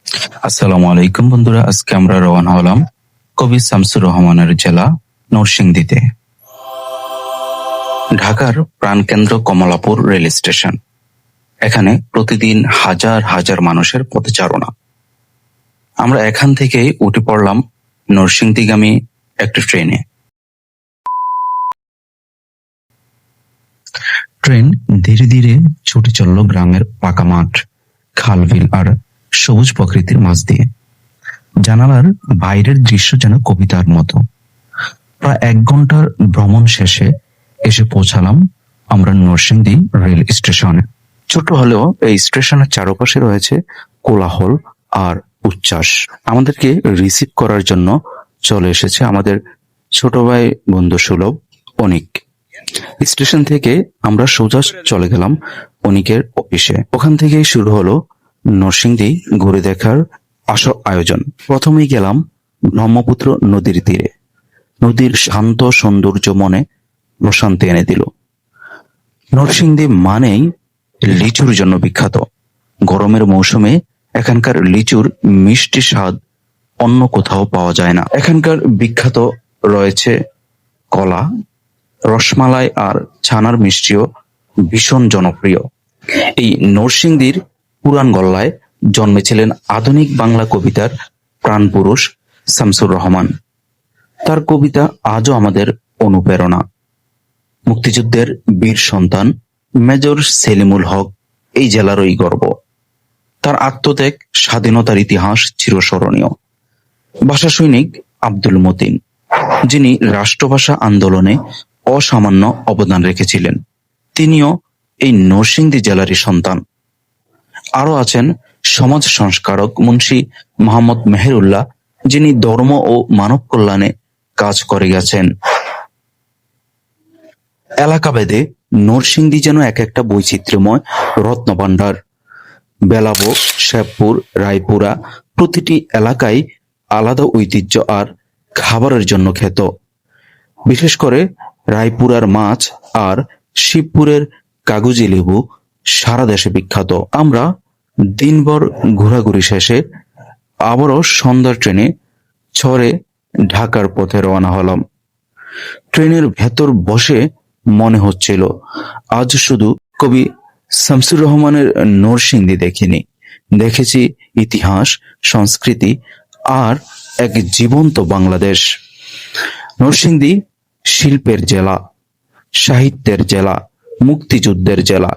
আসসালামু আলাইকুম বন্ধুরা, আজকে আমরা রওনা হলাম কবি শামসুর রহমানের জেলা নরসিংদীতে। ঢাকার প্রাণকেন্দ্র কমলাপুর রেল স্টেশন। এখানে প্রতিদিন হাজার হাজার মানুষের পথচারণা। আমরা এখান থেকেই উঠে পড়লাম নরসিংদীগামী একটা ট্রেনে। ট্রেন ধীরে ধীরে ছুটে চলল গ্রামের পাকা মাঠ, খাল বিল আর সবুজ প্রকৃতির মাঝ দিয়ে। জানালার বাইরের দৃশ্য যেন কবিতার মতো। প্রায় 1 ঘন্টার ভ্রমণ শেষে এসে পৌঁছালাম আমরা নরসিংদী রেল স্টেশনে। ছোট হলেও এই স্টেশনের চারপাশে রয়েছে কোলাহল আর উচ্ছ্বাস। আমাদেরকে রিসিভ করার জন্য চলে এসেছে আমাদের ছোট ভাই বন্ধু সুলভ অনিক। স্টেশন থেকে আমরা সোজা চলে গেলাম অনিকের অফিসে। ওখান থেকেই শুরু হলো নরসিংদী ঘুরে দেখার আসল আয়োজন। প্রথমেই গেলাম ব্রহ্মপুত্র নদীর তীরে। নদীর শান্ত সৌন্দর্য মনে প্রশান্তি এনে দিল। নরসিংদী মানেই লিচুর জন্য বিখ্যাত। গরমের মৌসুমে এখানকার লিচুর মিষ্টি স্বাদ অন্য কোথাও পাওয়া যায় না। এখানকার বিখ্যাত রয়েছে কলা, রসমালাই আর ছানার মিষ্টিও ভীষণ জনপ্রিয়। এই নরসিংদীর পুরান গল্লায় জন্মেছিলেন আধুনিক বাংলা কবিতার প্রাণপুরুষ শামসুর রহমান। তার কবিতা আজও আমাদের অনুপ্রেরণা। মুক্তিযুদ্ধের বীর সন্তান মেজর সেলিমুল হক এই জেলারই গর্ব। তার আত্মত্যাগ, স্বাধীনতার ইতিহাস চিরস্মরণীয়। ভাষা সৈনিক আব্দুল মতিন, যিনি রাষ্ট্রভাষা আন্দোলনে অসামান্য অবদান রেখেছিলেন, তিনিও এই নরসিংদী জেলারই সন্তান। আরো আছেন সমাজ সংস্কারক মুন্সি মোহাম্মদ মেহেরুল্লাহ, যিনি ধর্ম ও মানব কল্যাণে কাজ করে গেছেন। এলাকাভেদে নরসিংদী যেন এক একটা বৈচিত্র্যময় রত্নভাণ্ডার। বেলাবো, শেবপুর, রায়পুরা প্রতিটি এলাকায় আলাদা ঐতিহ্য আর খাবারের জন্য খ্যাত। বিশেষ করে রায়পুরার মাছ আর শিবপুরের কাগজি লেবু সারা দেশে বিখ্যাত। আমরা দিনভর ঘোরাঘুরি শেষে আবারও সন্ধ্যার ট্রেনে চড়ে ঢাকার পথে রওনা হলাম। ট্রেনের ভেতর বসে মনে হচ্ছিল আজ শুধু কবি শামসুর রহমানের নরসিংদী দেখিনি, দেখেছি ইতিহাস, সংস্কৃতি আর এক জীবন্ত বাংলাদেশ। নরসিংদী শিল্পের জেলা, সাহিত্যের জেলা, মুক্তিযুদ্ধের জেলা,